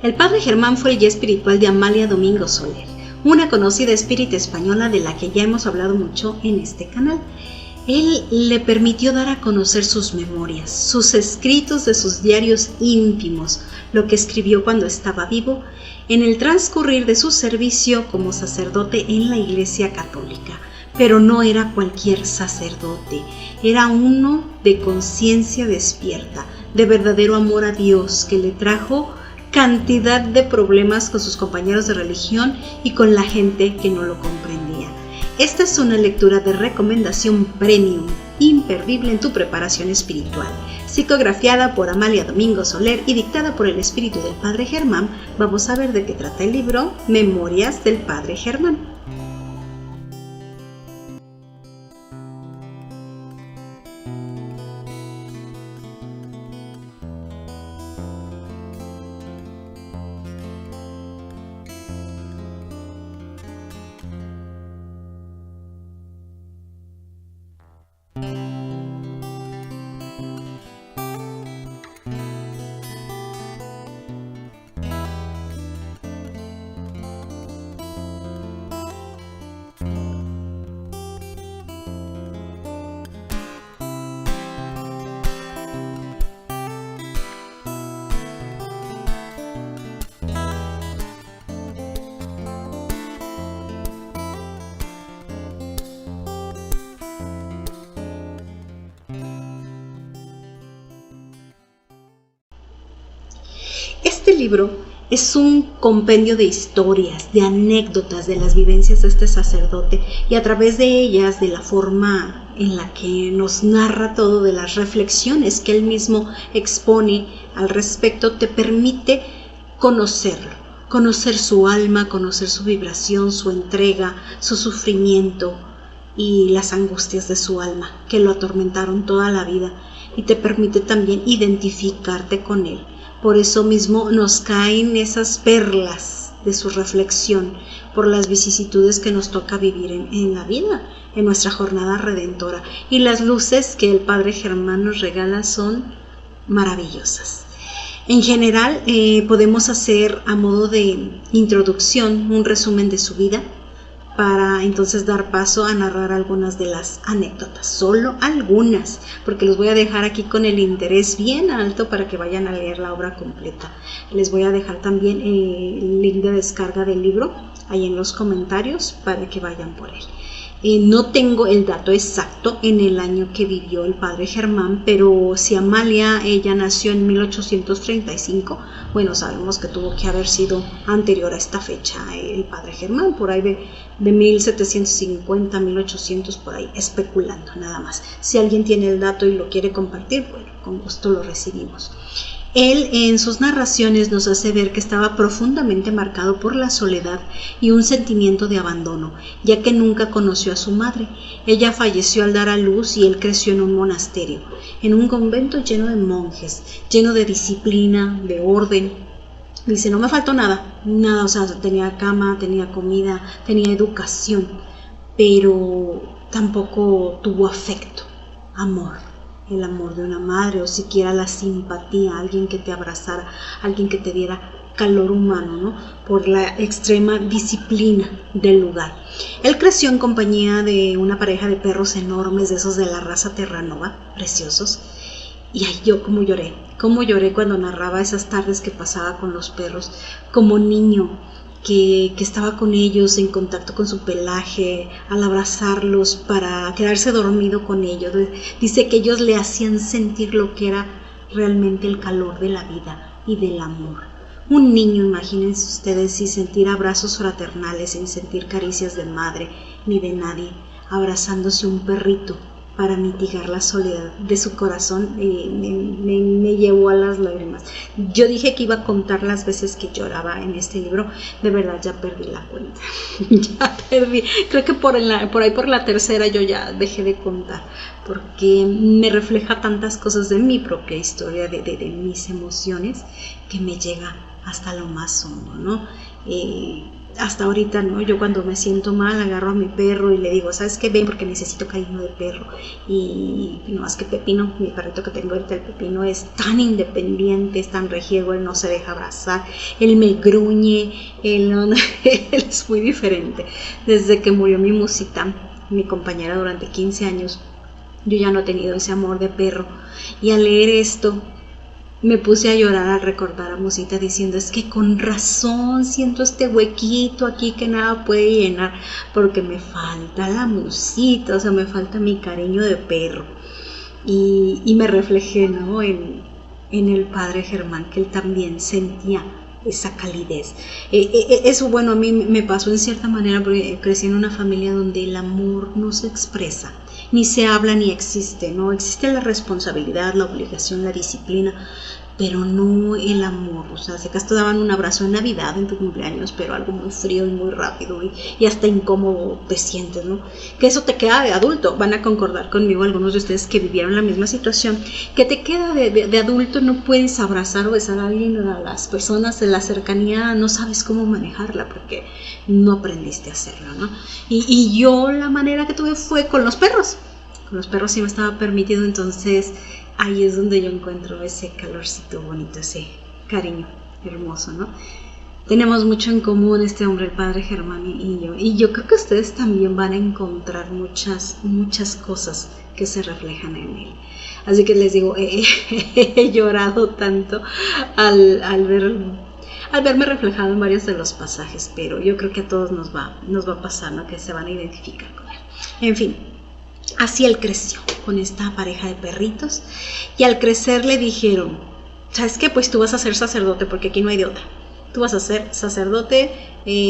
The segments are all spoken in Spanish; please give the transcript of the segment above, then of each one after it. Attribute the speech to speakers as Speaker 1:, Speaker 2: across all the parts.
Speaker 1: El padre Germán fue el guía espiritual de Amalia Domingo Soler, una conocida espírita española de la que ya hemos hablado mucho en este canal. Él le permitió dar a conocer sus memorias, sus escritos de sus diarios íntimos, lo que escribió cuando estaba vivo, en el transcurrir de su servicio como sacerdote en la Iglesia Católica. Pero no era cualquier sacerdote, era uno de conciencia despierta, de verdadero amor a Dios, que le trajo cantidad de problemas con sus compañeros de religión y con la gente que no lo comprendía. Esta es una lectura de recomendación premium, imperdible en tu preparación espiritual, psicografiada por Amalia Domingo Soler y dictada por el espíritu del Padre Germán. Vamos a ver de qué trata el libro Memorias del Padre Germán. Este libro es un compendio de historias, de anécdotas de las vivencias de este sacerdote, y a través de ellas, de la forma en la que nos narra todo, de las reflexiones que él mismo expone al respecto, te permite conocerlo, conocer su alma, conocer su vibración, su entrega, su sufrimiento y las angustias de su alma que lo atormentaron toda la vida, y te permite también identificarte con él. Por eso mismo nos caen esas perlas de su reflexión por las vicisitudes que nos toca vivir en la vida, en nuestra jornada redentora. Y las luces que el Padre Germán nos regala son maravillosas. En general, podemos hacer a modo de introducción un resumen de su vida, para entonces dar paso a narrar algunas de las anécdotas, solo algunas, porque los voy a dejar aquí con el interés bien alto para que vayan a leer la obra completa. Les voy a dejar también el link de descarga del libro ahí en los comentarios para que vayan por él. No tengo el dato exacto en el año que vivió el Padre Germán, pero si Amalia, ella nació en 1835, bueno, sabemos que tuvo que haber sido anterior a esta fecha el Padre Germán, por ahí de 1750, 1800, por ahí, especulando nada más. Si alguien tiene el dato y lo quiere compartir, bueno, con gusto lo recibimos. Él en sus narraciones nos hace ver que estaba profundamente marcado por la soledad y un sentimiento de abandono, ya que nunca conoció a su madre. Ella falleció al dar a luz y él creció en un monasterio, en un convento lleno de monjes, lleno de disciplina, de orden. Dice, no me faltó nada, o sea, tenía cama, tenía comida, tenía educación, pero tampoco tuvo afecto, amor. El amor de una madre, o siquiera la simpatía, alguien que te abrazara, alguien que te diera calor humano, ¿no? Por la extrema disciplina del lugar. Él creció en compañía de una pareja de perros enormes, de esos de la raza Terranova, preciosos. Y ay, yo cómo lloré cuando narraba esas tardes que pasaba con los perros, como niño, que estaba con ellos, en contacto con su pelaje, al abrazarlos para quedarse dormido con ellos. Dice que ellos le hacían sentir lo que era realmente el calor de la vida y del amor. Un niño, imagínense ustedes, sin sentir abrazos fraternales, sin sentir caricias de madre ni de nadie, abrazándose un perrito para mitigar la soledad de su corazón, me llevó a las lágrimas. Yo dije que iba a contar las veces que lloraba en este libro, de verdad ya perdí la cuenta, ya perdí, creo que por ahí por la tercera yo ya dejé de contar, porque me refleja tantas cosas de mi propia historia, de mis emociones, que me llega hasta lo más hondo, ¿no? hasta ahorita, ¿no? Yo cuando me siento mal agarro a mi perro y le digo, ¿sabes qué? Ven porque necesito cariño de perro. Y no, es que Pepino, mi perrito que tengo ahorita, el Pepino, es tan independiente, es tan rejiego, él no se deja abrazar, él me gruñe, él es muy diferente. Desde que murió mi Musita, mi compañera durante 15 años, yo ya no he tenido ese amor de perro. Y al leer esto, me puse a llorar al recordar a Musita diciendo, es que con razón siento este huequito aquí que nada puede llenar, porque me falta la Musita, o sea, me falta mi cariño de perro. Y me reflejé, ¿no? en el padre Germán, que él también sentía esa calidez. Eso, bueno, a mí me pasó en cierta manera porque crecí en una familia donde el amor no se expresa, ni se habla ni existe, ¿no? Existe la responsabilidad, la obligación, la disciplina, pero no el amor. O sea, si acaso te daban un abrazo en Navidad, en tu cumpleaños, pero algo muy frío y muy rápido y hasta incómodo te sientes, ¿no? Que eso te queda de adulto. Van a concordar conmigo algunos de ustedes que vivieron la misma situación, que te queda de adulto, no puedes abrazar o besar a alguien, a las personas de la cercanía, no sabes cómo manejarla porque no aprendiste a hacerlo, ¿no? Y yo la manera que tuve fue con los perros. Con los perros sí me estaba permitido, entonces ahí es donde yo encuentro ese calorcito bonito, ese cariño hermoso, ¿no? Tenemos mucho en común este hombre, el padre Germán y yo. Y yo creo que ustedes también van a encontrar muchas cosas que se reflejan en él. Así que les digo, he llorado tanto al verme reflejado en varios de los pasajes, pero yo creo que a todos nos va a pasar, ¿no? Que se van a identificar con él. En fin, así él creció con esta pareja de perritos, y al crecer le dijeron, ¿sabes qué? Pues tú vas a ser sacerdote, porque aquí no hay de otra. Tú vas a ser sacerdote,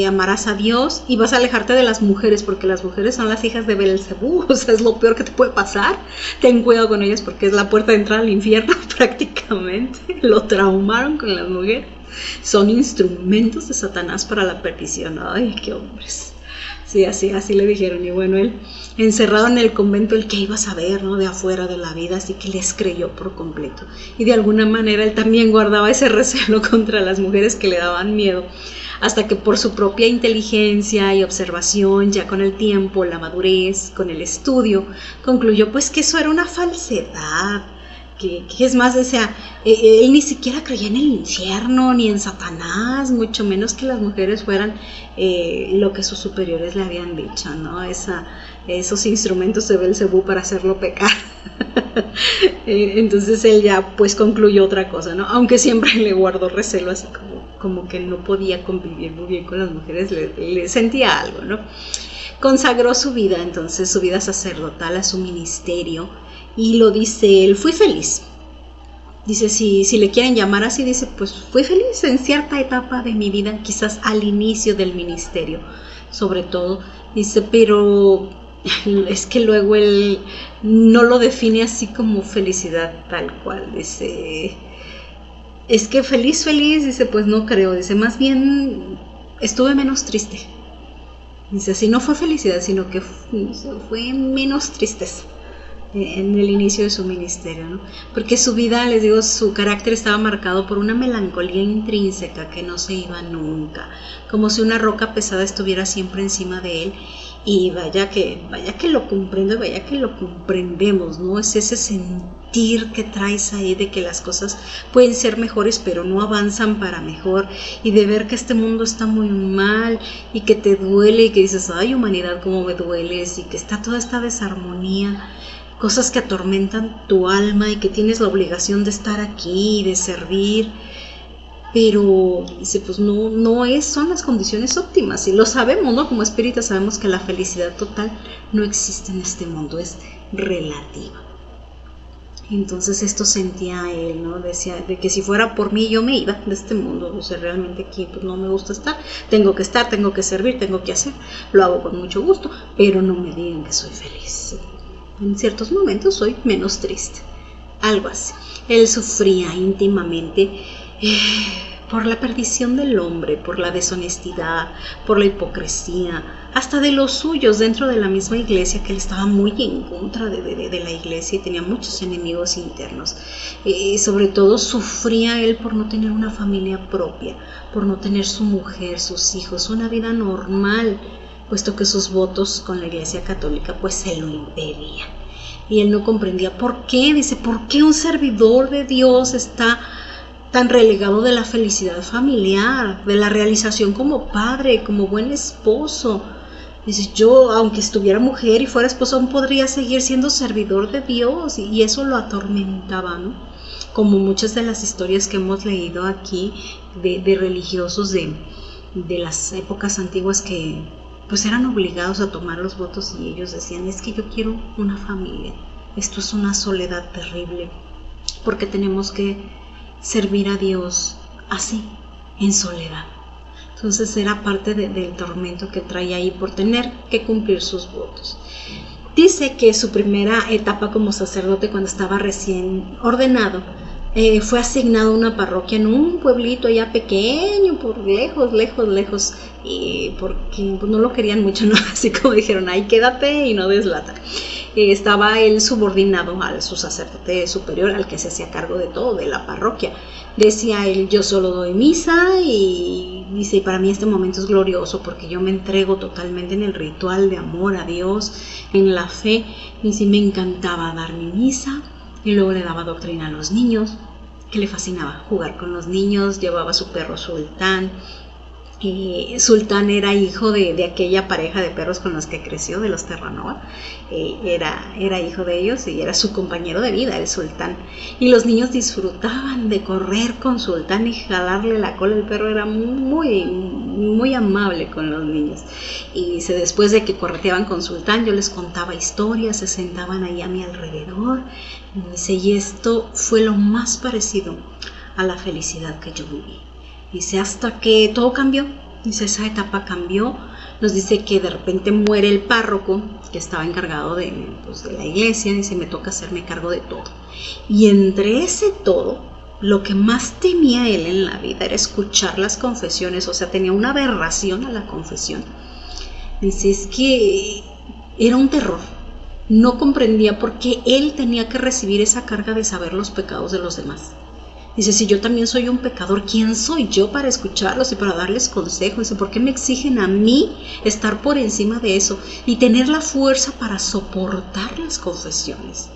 Speaker 1: amarás a Dios y vas a alejarte de las mujeres, porque las mujeres son las hijas de Belcebú, o sea, es lo peor que te puede pasar. Ten cuidado con ellas porque es la puerta de entrada al infierno prácticamente. Lo traumaron con las mujeres. Son instrumentos de Satanás para la perdición. Ay, qué hombres. Sí, así le dijeron. Y bueno, él encerrado en el convento, el que iba a saber, ¿no? De afuera de la vida, así que les creyó por completo. Y de alguna manera él también guardaba ese recelo contra las mujeres que le daban miedo, hasta que por su propia inteligencia y observación, ya con el tiempo, la madurez, con el estudio, concluyó pues que eso era una falsedad. Que es más, o sea, él ni siquiera creía en el infierno, ni en Satanás, mucho menos que las mujeres fueran lo que sus superiores le habían dicho, ¿no? Esos instrumentos de Belcebú para hacerlo pecar. Entonces él ya pues concluyó otra cosa, ¿no? Aunque siempre le guardó recelo, así como que no podía convivir muy bien con las mujeres, le sentía algo, ¿no? Consagró su vida, entonces, su vida sacerdotal a su ministerio. Y lo dice él, fui feliz. Dice, si le quieren llamar así, dice, pues fui feliz en cierta etapa de mi vida, quizás al inicio del ministerio, sobre todo. Dice, pero es que luego él no lo define así como felicidad tal cual. Dice, es que feliz, dice, pues no creo. Dice, más bien estuve menos triste. Dice, así no fue felicidad, sino que fue menos tristeza en el inicio de su ministerio, ¿no? Porque su vida, les digo, su carácter estaba marcado por una melancolía intrínseca que no se iba nunca, como si una roca pesada estuviera siempre encima de él. Y vaya que lo comprendo y vaya que lo comprendemos, ¿no? Es ese sentir que traes ahí de que las cosas pueden ser mejores pero no avanzan para mejor, y de ver que este mundo está muy mal y que te duele y que dices, ay, humanidad, cómo me dueles, y que está toda esta desarmonía, cosas que atormentan tu alma y que tienes la obligación de estar aquí y de servir. Pero dice, pues no son las condiciones óptimas, y lo sabemos, ¿no? Como espíritas sabemos que la felicidad total no existe en este mundo, es relativa. Entonces esto sentía él, ¿no? Decía de que si fuera por mí yo me iba de este mundo, o sea, realmente aquí pues no me gusta estar, tengo que servir, tengo que hacer, lo hago con mucho gusto, pero no me digan que soy feliz. En ciertos momentos soy menos triste, algo así. Él sufría íntimamente por la perdición del hombre, por la deshonestidad, por la hipocresía, hasta de los suyos dentro de la misma iglesia, que él estaba muy en contra de la iglesia y tenía muchos enemigos internos. Y sobre todo sufría él por no tener una familia propia, por no tener su mujer, sus hijos, una vida normal, puesto que sus votos con la iglesia católica pues se lo impedían. Y él no comprendía por qué, dice, ¿por qué un servidor de Dios está tan relegado de la felicidad familiar, de la realización como padre, como buen esposo? Dice, yo, aunque estuviera mujer y fuera esposo, aún podría seguir siendo servidor de Dios, y eso lo atormentaba, ¿no? Como muchas de las historias que hemos leído aquí de religiosos de las épocas antiguas que pues eran obligados a tomar los votos, y ellos decían, es que yo quiero una familia, esto es una soledad terrible, porque tenemos que servir a Dios así, en soledad. Entonces era parte del tormento que traía ahí por tener que cumplir sus votos. Dice que su primera etapa como sacerdote, cuando estaba recién ordenado, fue asignado a una parroquia en un pueblito allá pequeño, por lejos, y porque pues, no lo querían mucho, ¿no? Así como dijeron, ahí quédate y no deslata. Estaba él subordinado a su sacerdote superior, al que se hacía cargo de todo, de la parroquia. Decía él, yo solo doy misa, y dice, y para mí este momento es glorioso porque yo me entrego totalmente en el ritual de amor a Dios, en la fe. Dice, me encantaba dar mi misa, y luego le daba doctrina a los niños, que le fascinaba jugar con los niños. Llevaba a su perro Sultán. Sultán era hijo de aquella pareja de perros con los que creció, de los Terranova. Era hijo de ellos y era su compañero de vida, el Sultán. Y los niños disfrutaban de correr con Sultán y jalarle la cola. El perro era muy amable con los niños. Y dice, después de que correteaban con Sultán, yo les contaba historias, se sentaban ahí a mi alrededor. Y dice, y esto fue lo más parecido a la felicidad que yo viví. Dice, hasta que todo cambió. Dice, esa etapa cambió. Nos dice que de repente muere el párroco que estaba encargado de la iglesia. Dice, me toca hacerme cargo de todo. Y entre ese todo, lo que más temía él en la vida era escuchar las confesiones. O sea, tenía una aberración a la confesión. Dice, es que era un terror. No comprendía por qué él tenía que recibir esa carga de saber los pecados de los demás. Dice, si yo también soy un pecador, ¿quién soy yo para escucharlos y para darles consejos? Dice, ¿por qué me exigen a mí estar por encima de eso y tener la fuerza para soportar las confesiones?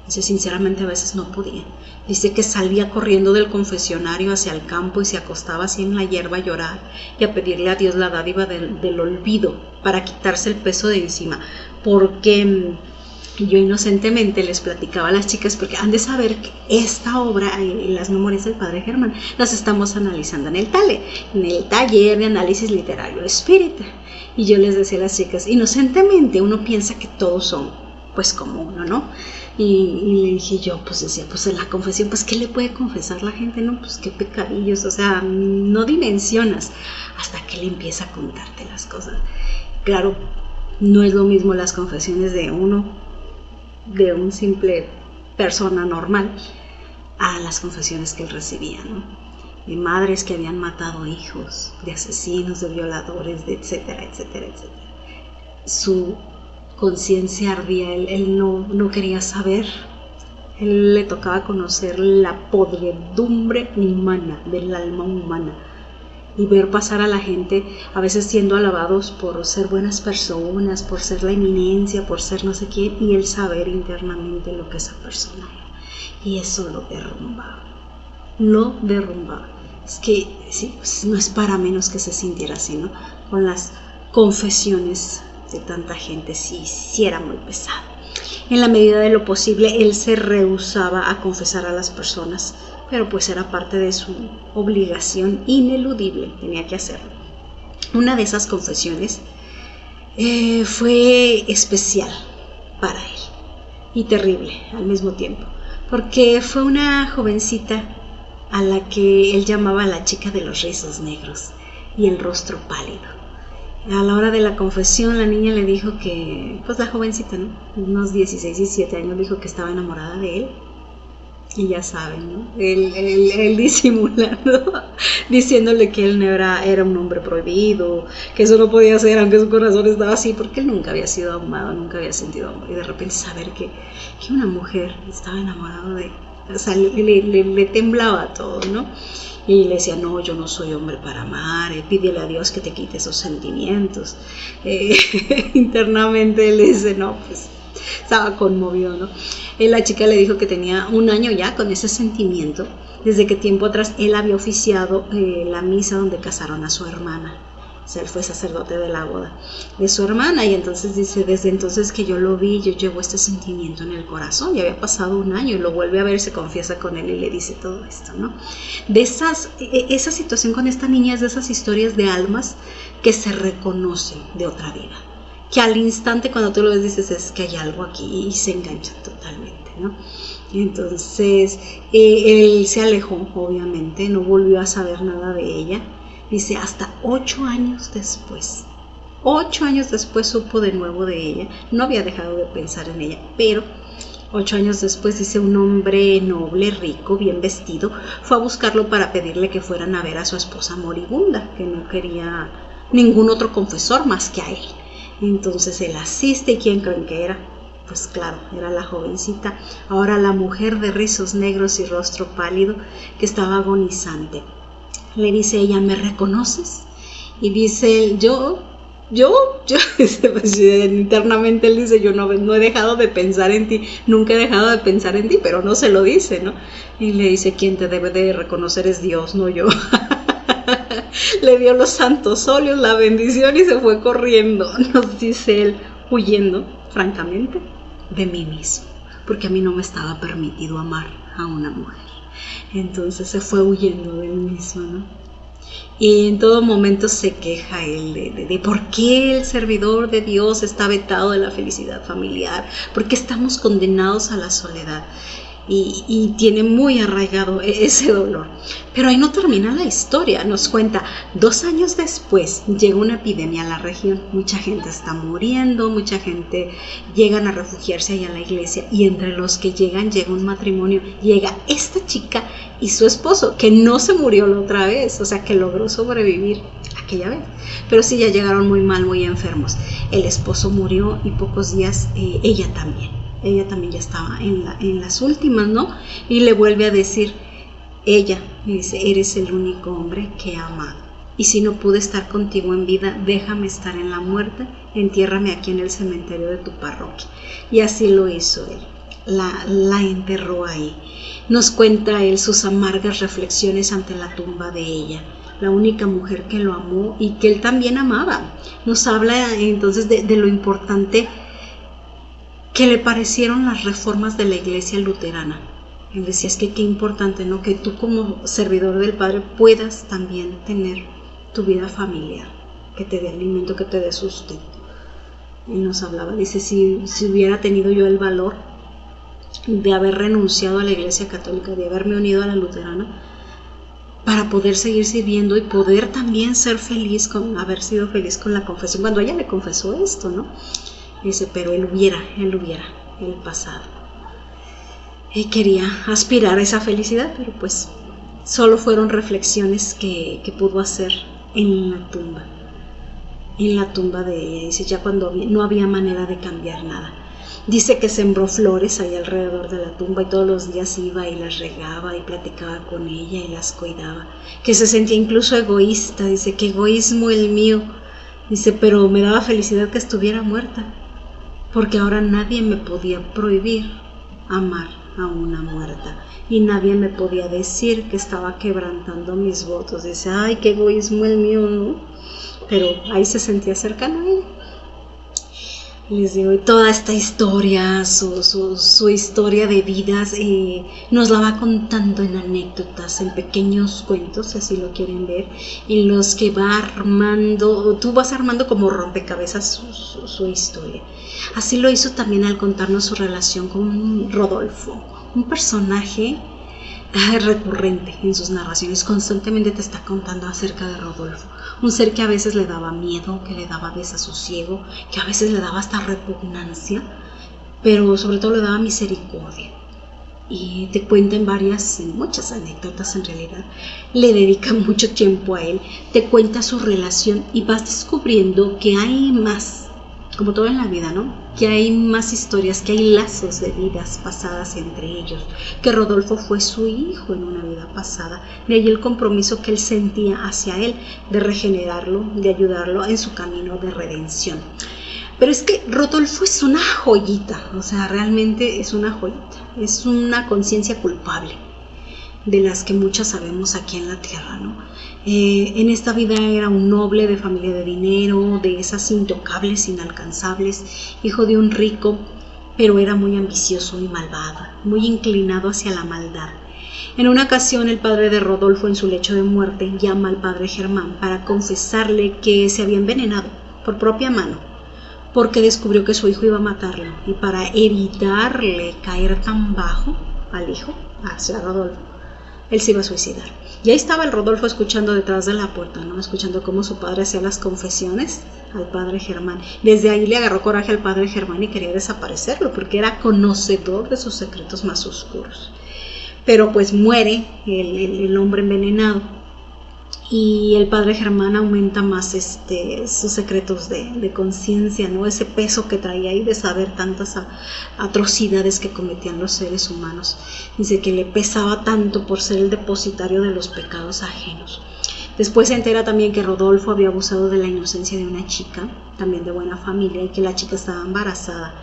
Speaker 1: Dice, sinceramente a veces no podía. Dice que salía corriendo del confesionario hacia el campo y se acostaba así en la hierba a llorar y a pedirle a Dios la dádiva del olvido para quitarse el peso de encima. Porque yo inocentemente les platicaba a las chicas, porque han de saber que esta obra, las memorias del Padre Germán, las estamos analizando en el taller de análisis literario espírita. Y yo les decía a las chicas, inocentemente uno piensa que todos son pues como uno, ¿no? Y le dije yo, pues decía, pues en la confesión, pues ¿qué le puede confesar la gente? No, pues qué pecadillos, o sea, no dimensionas hasta que le empieza a contarte las cosas. Claro, no es lo mismo las confesiones de uno, de un simple persona normal, a las confesiones que él recibía, ¿no? De madres que habían matado hijos, de asesinos, de violadores, de etcétera. Su conciencia ardía, él no quería saber. Él le tocaba conocer la podredumbre humana, del alma humana, y ver pasar a la gente a veces siendo alabados por ser buenas personas, por ser la eminencia, por ser no sé quién, y él saber internamente lo que esa persona era. Y eso lo derrumbaba. Es que sí, pues no es para menos que se sintiera así, ¿no? Con las confesiones de tanta gente, sí era muy pesado. En la medida de lo posible, él se rehusaba a confesar a las personas, pero pues era parte de su obligación ineludible, tenía que hacerlo. Una de esas confesiones fue especial para él y terrible al mismo tiempo, porque fue una jovencita a la que él llamaba la chica de los rizos negros y el rostro pálido. A la hora de la confesión, la niña le dijo que, pues la jovencita, ¿no? Unos 16, 17 años, dijo que estaba enamorada de él. Y ya saben, ¿no? Él disimulando, diciéndole que él no era un hombre prohibido, que eso no podía ser, aunque su corazón estaba así, porque él nunca había sido amado, nunca había sentido amor. Y de repente saber que una mujer estaba enamorada de él, o sea, le temblaba todo, ¿no? Y le decía, no, yo no soy hombre para amar, pídele a Dios que te quite esos sentimientos. Internamente él le dice, no, pues estaba conmovido, ¿no? La chica le dijo que tenía un año ya con ese sentimiento, desde que tiempo atrás él había oficiado la misa donde casaron a su hermana. O sea, él fue sacerdote de la boda de su hermana, y entonces dice, desde entonces que yo lo vi, yo llevo este sentimiento en el corazón. Y había pasado un año y lo vuelve a ver, se confiesa con él y le dice todo esto, ¿no? De esa situación con esta niña es de esas historias de almas que se reconocen de otra vida, que al instante cuando tú lo ves dices, es que hay algo aquí, y se enganchan totalmente, ¿no? Entonces él se alejó, obviamente, no volvió a saber nada de ella. Dice, hasta 8 años después. 8 años después supo de nuevo de ella. No había dejado de pensar en ella, pero 8 años después, dice, un hombre noble, rico, bien vestido, fue a buscarlo para pedirle que fueran a ver a su esposa moribunda, que no quería ningún otro confesor más que a él. Entonces él asiste, y ¿quién creen que era? Pues claro, era la jovencita, ahora la mujer de rizos negros y rostro pálido, que estaba agonizante. Le dice ella, ¿me reconoces? Y dice él, yo, pues, internamente él dice, yo no he dejado de pensar en ti, nunca he dejado de pensar en ti, pero no se lo dice, ¿no? Y le dice, quien te debe de reconocer es Dios, no yo. Le dio los santos óleos, la bendición, y se fue corriendo, nos dice él, huyendo, francamente, de mí mismo, porque a mí no me estaba permitido amar a una mujer. Entonces se fue huyendo de él mismo, ¿no? Y en todo momento se queja él de por qué el servidor de Dios está vetado de la felicidad familiar, por qué estamos condenados a la soledad. Y tiene muy arraigado ese dolor. Pero ahí no termina la historia, nos cuenta, 2 años después llega una epidemia a la región, mucha gente está muriendo, mucha gente llegan a refugiarse ahí a la iglesia, y entre los que llegan llega un matrimonio, llega esta chica y su esposo, que no se murió la otra vez, o sea que logró sobrevivir aquella vez, pero sí ya llegaron muy mal, muy enfermos. El esposo murió y pocos días ella también ya estaba en las últimas, ¿no? Y le vuelve a decir, ella, le dice, eres el único hombre que he amado, y si no pude estar contigo en vida, déjame estar en la muerte, entiérrame aquí en el cementerio de tu parroquia. Y así lo hizo él, la enterró ahí. Nos cuenta él sus amargas reflexiones ante la tumba de ella, la única mujer que lo amó y que él también amaba. Nos habla entonces de lo importante que le parecieron las reformas de la iglesia luterana. Él decía, es que qué importante, ¿no? Que tú como servidor del Padre puedas también tener tu vida familiar, que te dé alimento, que te dé sustento. Y nos hablaba, dice, si hubiera tenido yo el valor de haber renunciado a la iglesia católica, de haberme unido a la luterana, para poder seguir sirviendo y poder también ser feliz con haber sido feliz con la confesión, cuando ella le confesó esto, ¿no? Dice, pero él hubiera el pasado. Él quería aspirar a esa felicidad, pero pues solo fueron reflexiones que pudo hacer en la tumba de ella. Dice, ya cuando no había manera de cambiar nada. Dice que sembró flores ahí alrededor de la tumba y todos los días iba y las regaba y platicaba con ella y las cuidaba. Que se sentía incluso egoísta, dice, qué egoísmo el mío. Dice, pero me daba felicidad que estuviera muerta, porque ahora nadie me podía prohibir amar a una muerta y nadie me podía decir que estaba quebrantando mis votos. Dice, ay, qué egoísmo el mío, ¿no? Pero ahí se sentía cercano a ella. Les digo, y toda esta historia, su historia de vidas, nos la va contando en anécdotas, en pequeños cuentos, si así lo quieren ver, en los que va armando, tú vas armando como rompecabezas su historia. Así lo hizo también al contarnos su relación con Rodolfo, un personaje recurrente en sus narraciones. Constantemente te está contando acerca de Rodolfo, un ser que a veces le daba miedo, que le daba desasosiego, que a veces le daba hasta repugnancia, pero sobre todo le daba misericordia. y te cuenta en muchas anécdotas en realidad, le dedica mucho tiempo a él, te cuenta su relación y vas descubriendo que hay más, como todo en la vida, ¿no? Que hay más historias, que hay lazos de vidas pasadas entre ellos, que Rodolfo fue su hijo en una vida pasada, de ahí el compromiso que él sentía hacia él, de regenerarlo, de ayudarlo en su camino de redención. Pero es que Rodolfo es una joyita, o sea, realmente es una joyita, es una conciencia culpable, de las que muchas sabemos aquí en la tierra, ¿no? En esta vida era un noble de familia de dinero, de esas intocables, inalcanzables, hijo de un rico, pero era muy ambicioso y malvado, muy inclinado hacia la maldad. En una ocasión el padre de Rodolfo, en su lecho de muerte, llama al padre Germán para confesarle que se había envenenado por propia mano, porque descubrió que su hijo iba a matarlo, y para evitarle caer tan bajo al hijo, hacia Rodolfo, él se iba a suicidar. Y ahí estaba el Rodolfo escuchando detrás de la puerta, ¿no? Escuchando cómo su padre hacía las confesiones al padre Germán. Desde ahí le agarró coraje al padre Germán y quería desaparecerlo, porque era conocedor de sus secretos más oscuros. Pero pues muere el hombre envenenado. Y el padre Germán aumenta más sus secretos de conciencia, ¿no? Ese peso que traía ahí de saber tantas atrocidades que cometían los seres humanos. Dice que le pesaba tanto por ser el depositario de los pecados ajenos. Después se entera también que Rodolfo había abusado de la inocencia de una chica, también de buena familia, y que la chica estaba embarazada.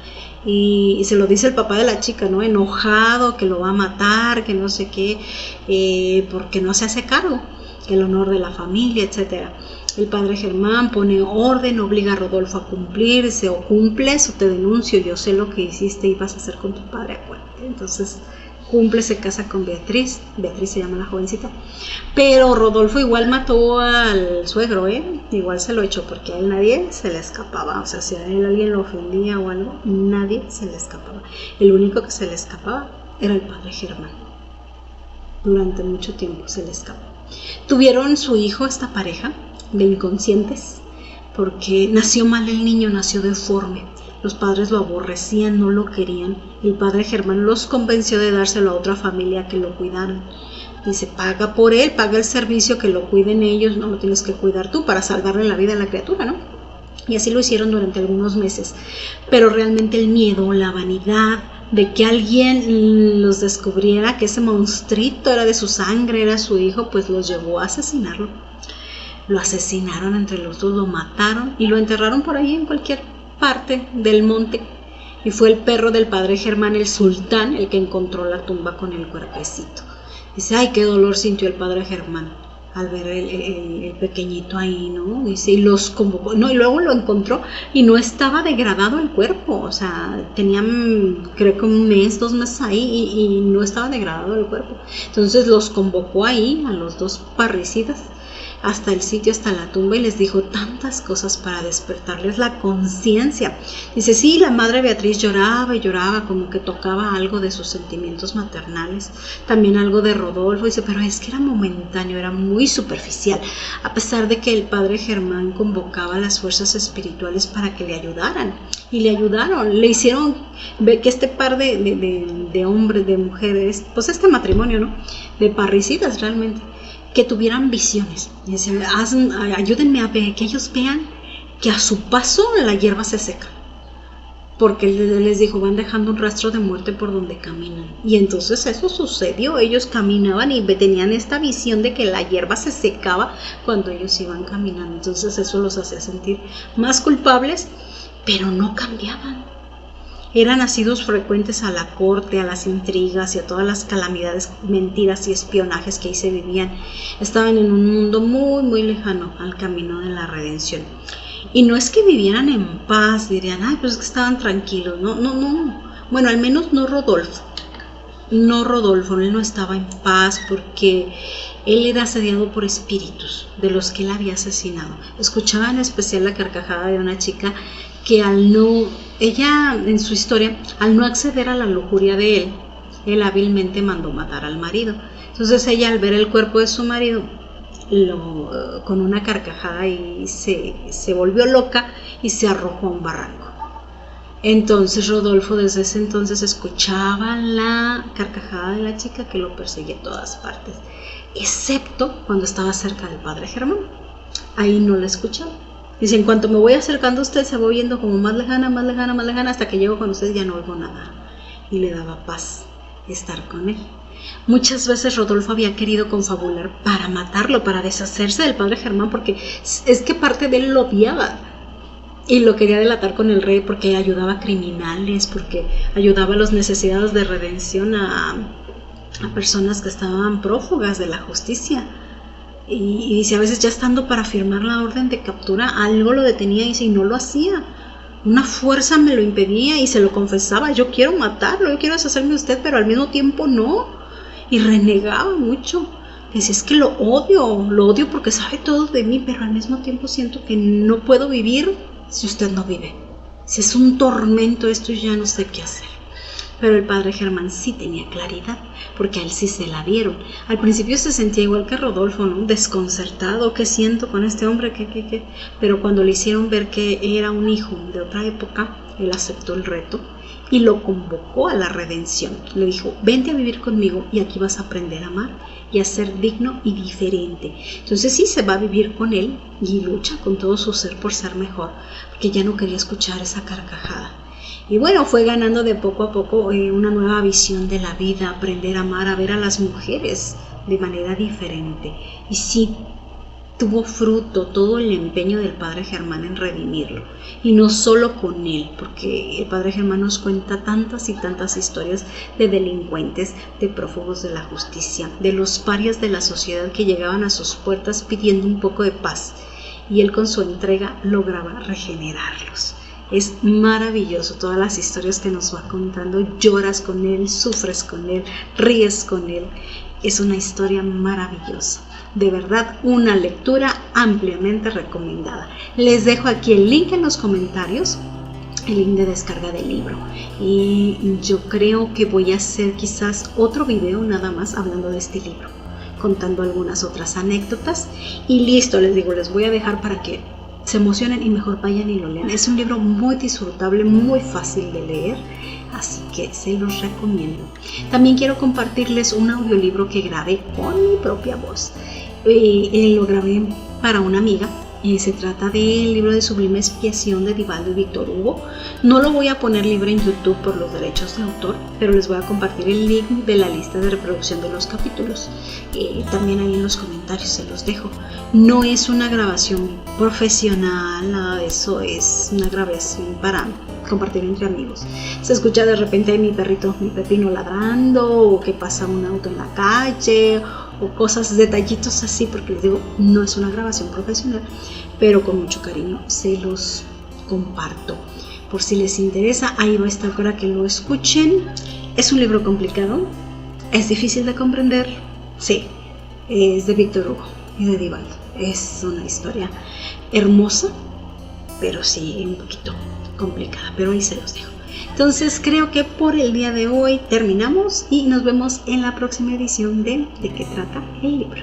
Speaker 1: Y se lo dice el papá de la chica, ¿no? Enojado, que lo va a matar, que no sé qué, porque no se hace cargo. El honor de la familia, etcétera. El padre Germán pone orden, obliga a Rodolfo a cumplirse, o cumples o te denuncio, yo sé lo que hiciste y vas a hacer con tu padre, acuérdate. Entonces cumple, se casa con Beatriz se llama la jovencita, pero Rodolfo igual mató al suegro, igual se lo echó, porque a él nadie se le escapaba, o sea, si a él alguien lo ofendía o algo, nadie se le escapaba. El único que se le escapaba era el padre Germán. Durante mucho tiempo se le escapó. Tuvieron su hijo, esta pareja de inconscientes, porque nació mal el niño, nació deforme. Los padres lo aborrecían, no lo querían. El padre Germán los convenció de dárselo a otra familia que lo cuidaran. Dice, paga por él, paga el servicio, que lo cuiden ellos, no lo tienes que cuidar tú para salvarle la vida a la criatura, ¿no? Y así lo hicieron durante algunos meses. Pero realmente el miedo, la vanidad de que alguien los descubriera, que ese monstruito era de su sangre, era su hijo, pues los llevó a asesinarlo. Lo asesinaron entre los dos, lo mataron y lo enterraron por ahí en cualquier parte del monte. Y fue el perro del padre Germán, el sultán, el que encontró la tumba con el cuerpecito. Dice, ay, qué dolor sintió el padre Germán al ver el pequeñito ahí, ¿no? Dice, y los convocó, no, y luego lo encontró y no estaba degradado el cuerpo, o sea, tenían creo que 1 mes, 2 meses ahí y no estaba degradado el cuerpo. Entonces los convocó ahí a los 2 parricidas hasta el sitio, hasta la tumba, y les dijo tantas cosas para despertarles la conciencia. Dice, sí, la madre Beatriz lloraba y lloraba, como que tocaba algo de sus sentimientos maternales, también algo de Rodolfo. Dice, pero es que era momentáneo, era muy superficial, a pesar de que el padre Germán convocaba a las fuerzas espirituales para que le ayudaran, y le ayudaron, le hicieron ver que este par de hombres, de mujeres, pues este matrimonio, ¿no?, de parricidas realmente, que tuvieran visiones. Y dice, ayúdenme a ver, que ellos vean que a su paso la hierba se seca, porque les dijo, van dejando un rastro de muerte por donde caminan. Y entonces eso sucedió, ellos caminaban y tenían esta visión de que la hierba se secaba cuando ellos iban caminando. Entonces eso los hacía sentir más culpables, pero no cambiaban. Eran asiduos frecuentes a la corte, a las intrigas y a todas las calamidades, mentiras y espionajes que ahí se vivían. Estaban en un mundo muy, muy lejano al camino de la redención. Y no es que vivieran en paz, dirían, ay, pues es que estaban tranquilos. No. Bueno, al menos no Rodolfo. Él no estaba en paz porque él era asediado por espíritus de los que él había asesinado. Escuchaba en especial la carcajada de una chica que ella en su historia, al no acceder a la lujuria de él hábilmente mandó matar al marido. Entonces ella, al ver el cuerpo de su marido, con una carcajada y se volvió loca y se arrojó a un barranco. Entonces Rodolfo desde ese entonces escuchaba la carcajada de la chica que lo perseguía a todas partes, excepto cuando estaba cerca del padre Germán. Ahí no la escuchaba. Dice, en cuanto me voy acercando a usted se va oyendo como más lejana, más lejana, más lejana, hasta que llego con usted ya no oigo nada. Y le daba paz estar con él. Muchas veces Rodolfo había querido confabular para matarlo, para deshacerse del padre Germán, porque es que parte de él lo odiaba. Y lo quería delatar con el rey porque ayudaba a criminales, porque ayudaba a los necesitados de redención, a personas que estaban prófugas de la justicia. Y dice, a veces ya estando para firmar la orden de captura, algo lo detenía y no lo hacía. Una fuerza me lo impedía y se lo confesaba, yo quiero matarlo, yo quiero deshacerme de usted, pero al mismo tiempo no. Y renegaba mucho. Decía, es que lo odio porque sabe todo de mí, pero al mismo tiempo siento que no puedo vivir si usted no vive. Si es un tormento esto, ya no sé qué hacer. Pero el padre Germán sí tenía claridad, porque a él sí se la dieron. Al principio se sentía igual que Rodolfo, ¿no? Desconcertado, ¿qué siento con este hombre? ¿Qué? Pero cuando le hicieron ver que era un hijo de otra época, él aceptó el reto y lo convocó a la redención. Le dijo, vente a vivir conmigo y aquí vas a aprender a amar y a ser digno y diferente. Entonces sí se va a vivir con él y lucha con todo su ser por ser mejor, porque ya no quería escuchar esa carcajada. Y bueno, fue ganando de poco a poco una nueva visión de la vida, aprender a amar, a ver a las mujeres de manera diferente. Y sí, tuvo fruto todo el empeño del padre Germán en redimirlo. Y no solo con él, porque el padre Germán nos cuenta tantas y tantas historias de delincuentes, de prófugos de la justicia, de los parias de la sociedad que llegaban a sus puertas pidiendo un poco de paz. Y él con su entrega lograba regenerarlos. Es maravilloso todas las historias que nos va contando, lloras con él, sufres con él, ríes con él. Es una historia maravillosa. De verdad, una lectura ampliamente recomendada. Les dejo aquí el link en los comentarios, el link de descarga del libro. Y yo creo que voy a hacer quizás otro video nada más hablando de este libro, contando algunas otras anécdotas. Y listo, les digo, les voy a dejar para que se emocionen y mejor vayan y lo lean. Es un libro muy disfrutable, muy fácil de leer, así que se los recomiendo. También quiero compartirles un audiolibro que grabé con mi propia voz. Lo grabé para una amiga. Se trata del libro de Sublime Expiación de Divaldo y Víctor Hugo. No lo voy a poner libre en YouTube por los derechos de autor, pero les voy a compartir el link de la lista de reproducción de los capítulos. También ahí en los comentarios se los dejo. No es una grabación profesional, nada de eso, es una grabación para compartir entre amigos. Se escucha de repente mi perrito, mi pepino ladrando, o que pasa un auto en la calle, o cosas, detallitos así, porque les digo, no es una grabación profesional, pero con mucho cariño se los comparto. Por si les interesa, ahí va a estar para que lo escuchen. Es un libro complicado, es difícil de comprender, sí, es de Víctor Hugo y de Divaldo. Es una historia hermosa, pero sí un poquito complicada, pero ahí se los dejo. Entonces creo que por el día de hoy terminamos y nos vemos en la próxima edición de qué trata el libro.